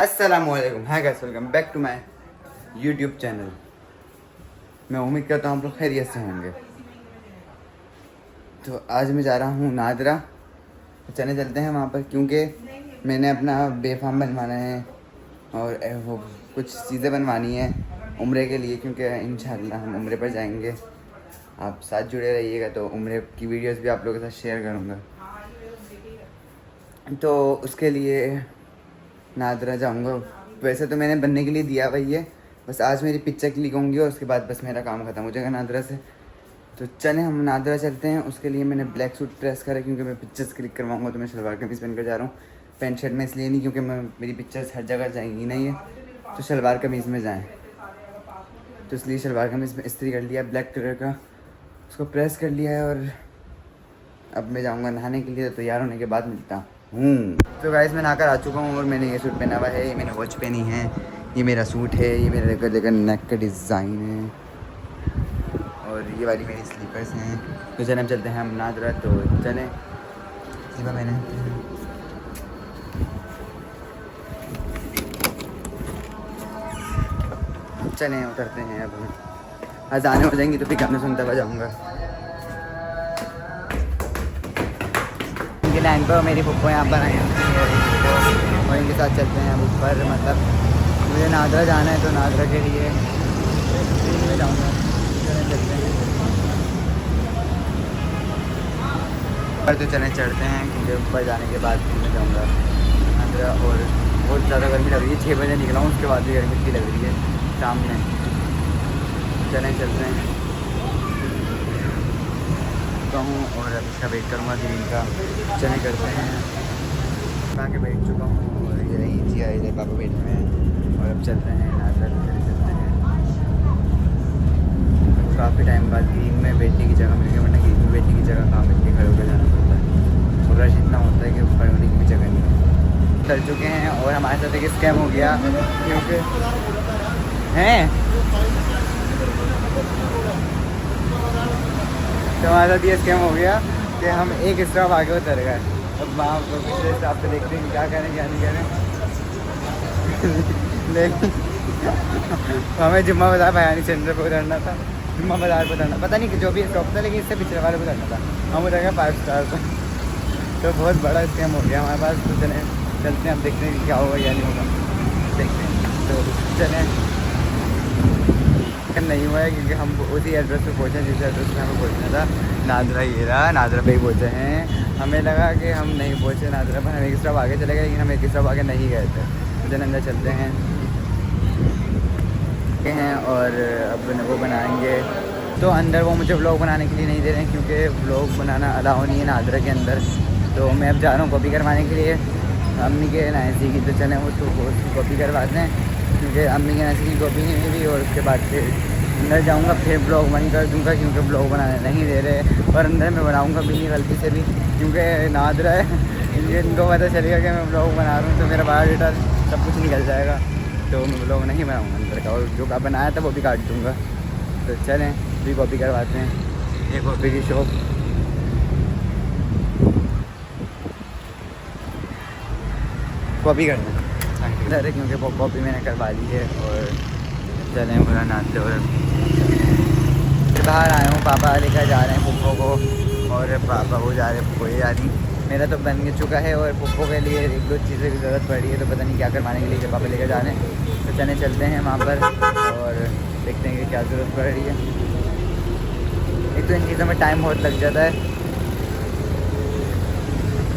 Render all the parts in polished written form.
अस्सलामुअलैकुम, hi guys, welcome back to my YouTube channel. मैं उम्मीद करता हूँ आप लोग खैरियत से होंगे। तो आज मैं जा रहा हूँ नादरा, तो चले चलते हैं वहाँ पर, क्योंकि मैंने अपना बेफाम बनवाना है और वो कुछ चीज़ें बनवानी है उम्रे के लिए, क्योंकि इंशाल्लाह हम उम्रे पर जाएंगे। आप साथ जुड़े रहिएगा, तो उम्रे की वीडियोस भी आप लोगों के साथ शेयर करूँगा। तो उसके लिए नादरा जाऊँगा। वैसे तो मैंने बनने के लिए दिया भाई है, बस आज मेरी पिक्चर क्लिक होंगी और उसके बाद बस मेरा काम ख़त्म हो जाएगा नादरा से। तो चलें हम नादरा चलते हैं। उसके लिए मैंने ब्लैक सूट प्रेस करा, क्योंकि मैं पिक्चर्स क्लिक करवाऊँगा। तो मैं सलवार कमीज़ पहन कर जा रहा हूँ, पैंट शर्ट में इसलिए नहीं क्योंकि मेरी पिक्चर्स हर जगह जाएंगी नहीं है, तो सलवार कमीज़ में जाएँ। तो इसलिए सलवार कमीज़ में इस्त्री कर लिया ब्लैक कलर का, उसको प्रेस कर लिया है। और अब मैं जाऊँगा नहाने के लिए, तो तैयार होने के बाद मिलता हूँ। तो गाइस मैं नहाकर आ चुका हूँ और मैंने ये सूट पहना हुआ है, ये मैंने वॉच पहनी है, ये मेरा सूट है, ये मेरे गले का नेक का डिज़ाइन है और ये वाली मेरी स्लीपर्स हैं। तो चलें हम चलते हैं हम नादरा। तो चलें, स्लीपर मैंने चलें उतरते हैं। अब अज़ानें हो जाएंगी तो फिर गाने सुनता हुआ जाऊँगा। उनकी लाइन पर मेरी पप्पो यहाँ पर आए हैं और इनके साथ चलते हैं अब ऊपर। मतलब मुझे नादरा जाना है, तो नादरा के लिए मैं जाऊँगा। चलते हैं ऊपर, तो चलें चढ़ते हैं, क्योंकि ऊपर जाने के बाद फिर मैं जाऊँगा नादरा। और बहुत ज़्यादा गर्मी लग रही है, 6 बजे निकला हूँ, उसके बाद भी गर्मी इतनी लग रही है शाम में। चलें चलते हैं हूँ और अब इसका वेट करूँगा कि इनका। चने करते हैं, आके बैठ चुका हूँ और ये रही जी आए पापा बैठ में हैं। और अब चलते हैं नादरा, चलते हैं। काफ़ी टाइम बाद ग्रीन में बैठने की जगह मिल गई, वरना ग्रीन में बैठने की जगह कहाँ मिलती, खड़े होकर जाना पड़ता है और रश इतना होता है कि खड़े होने की भी जगह नहीं है। चल चुके हैं और हमारे साथ एक स्कैम हो गया, क्योंकि हैं तो हमारे साथ ये स्कैम हो गया कि हम एक स्टॉप आगे उतर गए। अब वहाँ पर पिछले स्टॉप पे देखते हैं क्या करें क्या नहीं करें। लेकिन हमें जुम्मा बाज़ार बयानी सेंटर पर उतरना था, जुम्मा बाज़ार पर उतरना, पता नहीं जो भी स्टॉप था, लेकिन इससे पिछले वाले पर उतरना था। हम उतर गए 5 स्टार पर। तो बहुत बड़ा स्कैम हो गया हमारे पास। तो चलते हैं, अब देखते हैं कि क्या होगा या नहीं होगा, देखते हैं। तो चलें, नहीं हुआ है क्योंकि हम उसी एड्रेस पे पहुँचे जिस एड्रेस पे हमें पहुँचना था। नादरा ये रहा, नादरा पे ही पहुँचे हैं। हमें लगा कि हम नहीं पहुँचे नादरा पर, हम एक स्टॉप आगे चले गए, लेकिन हम एक स्टॉप आगे नहीं गए थे। तो अंदर चलते हैं और अब वो बनाएंगे। तो अंदर वो मुझे व्लॉग बनाने के लिए नहीं दे रहे हैं, क्योंकि व्लॉग बनाना अलाउ नहीं है नादरा के अंदर। तो मैं अब जा रहा हूँ कॉपी करवाने के लिए अम्मी के नायसी की। तो चलें वो तो उसकी कॉपी करवाते हैं, क्योंकि अम्मी के नायसी की कॉपी नहीं हुई। और उसके बाद फिर अंदर जाऊँगा, फिर ब्लॉग बंद कर दूँगा, क्योंकि ब्लॉग बनाने नहीं दे रहे। और अंदर मैं बनाऊँगा भी नहीं गलती से भी, क्योंकि नादरा है, इनको पता चलेगा कि मैं ब्लॉग बना रहा हूँ तो मेरा बायोडाटा सब कुछ निकल जाएगा। तो मैं ब्लॉग नहीं बनाऊँगा अंदर का, और जो का बनाया था वो भी काट दूँगा। तो चलें भी कॉपी करवाते हैं, ये कॉपी की शॉप। कॉपी करना है क्योंकि वो कॉपी मैंने करवा ली है। और चलें बुरा नाते और बाहर आया हूँ, पापा लेकर जा रहे हैं पुप्पो को, और पापा वो जा रहे हैं, पुप्पो जा रही। मेरा तो बन चुका है और पुप्पो के लिए 1-2 चीज़ें की ज़रूरत पड़ रही है, तो पता नहीं क्या करवाने के लिए पापा लेकर जा रहे हैं। तो चलें चलते हैं वहाँ पर और देखते हैं कि क्या ज़रूरत पड़ रही है। एक तो इन चीज़ों में टाइम बहुत लग जाता है,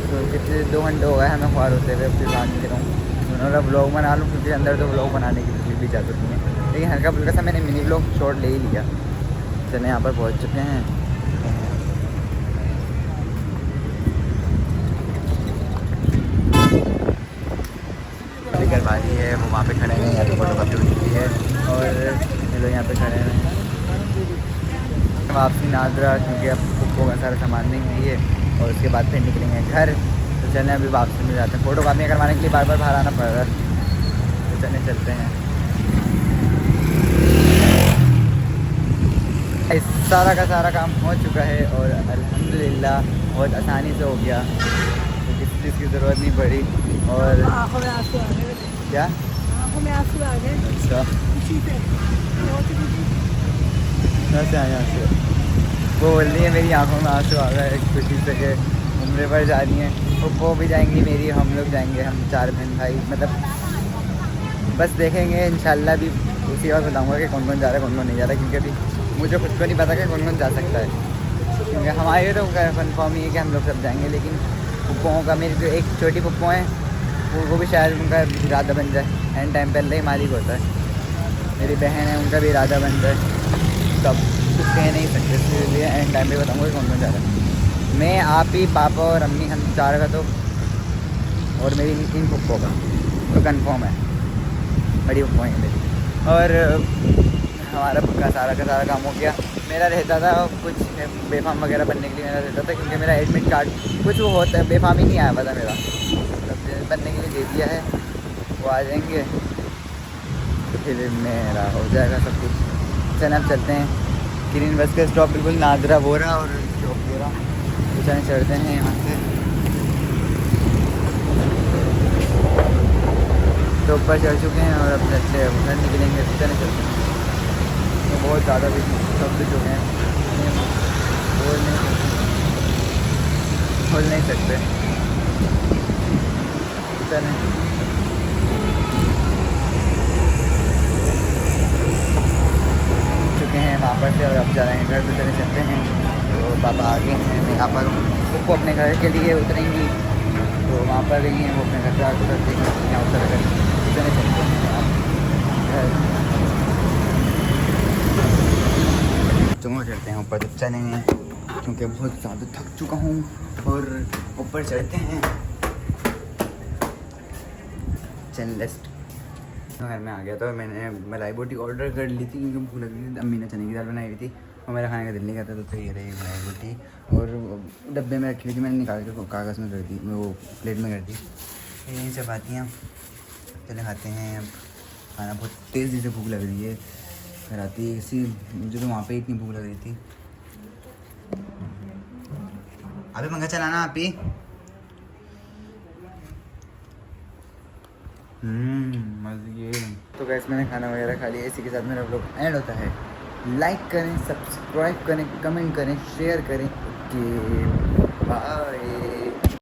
तो कितने 2 घंटे हो गए हमें ख्वार होते हुए, फिर बाहर निकल रहा हूँ। उन्होंने ब्लॉग बना लूँ, क्योंकि अंदर तो ब्लॉग बनाने की बिल्कुल भी इजाज़त नहीं है, लेकिन हल्का फुल्का सा मैंने मिनी ब्लॉग शॉट ले ही लिया। चलें यहाँ पर पहुँच चुके हैं। करवा ली है, वो वहाँ पे खड़े हैं, यहाँ पे फोटो कॉपी हो चुकी है और ये लोग यहाँ पे खड़े हैं। वापसी नादरा, क्योंकि अब पुप्पो का सारा सामान देंगे ये, और उसके बाद फिर निकलेंगे घर। तो चलें अभी वापसी में जाते हैं, फ़ोटो कॉपी करवाने के लिए बार बार बाहर आना पड़ रहा है। तो चलें चलते हैं। इस सारा का सारा काम हो चुका है और अल्हम्दुलिल्लाह बहुत आसानी से हो गया, तो किसी चीज़ की ज़रूरत नहीं पड़ी। और क्या? आंखों में आंसू आ गए अच्छा, खुशी से, बहुत खुशी। कैसे आए यहाँ से? वो बोल रही है मेरी आंखों में आंसू आ गए खुशी से कि उम्र पर जा रही हैं। वो भी जाएंगी मेरी, हम लोग जाएंगे, हम 4 बहन भाई, मतलब बस देखेंगे इंशाल्लाह। भी उसी बात बताऊँगा कि कौन कौन जा रहा है कौन कौन नहीं जा रहा है, क्योंकि अभी मुझे खुद को नहीं पता कि कौन कौन जा सकता है। क्योंकि हमारे तो कन्फर्म ही है कि हम लोग सब जाएंगे, लेकिन पप्पों का, मेरी जो एक छोटी पप्पो हैं वो भी शायद उनका इरादा बन जाए। एंड टाइम पर ही मालिक होता है। मेरी बहन है, उनका भी इरादा बन जाए, तब कुछ कह नहीं सकते, इसलिए एंड टाइम पे बताऊँगा कौन कौन जा रहा है। मैं, आप ही, पापा और अम्मी, हम 4 का तो, और मेरी इन पप्पो का तो कन्फर्म है। बड़ी पप्पो है मेरी। और हमारा का सारा काम हो गया। मेरा रहता था कुछ बेफाम वगैरह बनने के लिए, मेरा रहता था, क्योंकि मेरा एडमिट कार्ड कुछ वो होता है, बेफाम ही नहीं आया हुआ था मेरा, तब बनने के लिए दे दिया है। वो आ जाएंगे तो फिर मेरा हो जाएगा सब कुछ। चल अब चलते हैं। ग्रीन बस का स्टॉप बिल्कुल नादरा वो रहा और चौक वो रहा, तो चलें चढ़ते हैं यहाँ से। तो ऊपर चढ़ चुके हैं और अब चलते हैं, घर निकलेंगे, तो चलें चलते हैं। तो बहुत ज़्यादा भी सब कुछ हो गए हैं, बोल नहीं सकते। चलें चुके हैं वहाँ पर से और अब जा रहे हैं घर, तो चले चलते हैं। तो पापा आगे हैं, मैं यहाँ पर सबको अपने घर के लिए उतरेंगी, तो वहाँ पर गई हैं वो अपने घर से आगे उतरते हैं, यहाँ उतर कर चले चलते हैं घर। चुंगा चढ़ते हैं ऊपर, तो चलेंगे क्योंकि बहुत ज़्यादा थक चुका हूँ। और ऊपर चढ़ते हैं, चल लेस्ट। घर में आ गया तो मैंने मलाई बोटी ऑर्डर कर ली थी, क्योंकि भूख लग रही थी। अम्मी ने चने की दाल बनाई हुई थी और मेरा खाने का दिल नहीं करता, तो ये रही मलाई बोटी, और डब्बे में रखी हुई थी, मैंने निकाल के कागज़ में कर दी, वो प्लेट में कर दी। यही चपातियाँ चले खाते हैं। अब खाना बहुत तेज़ी से भूख लग रही है, फिर आती है इसी, मुझे तो वहाँ पे इतनी भूख लग रही थी। अभी पंखा चलाना आप ही। मज़े। तो गैस मैंने खाना वगैरह खा लिया, इसी के साथ मेरा व्लॉग एंड होता है। लाइक करें, सब्सक्राइब करें, कमेंट करें, शेयर करें। Okay bye.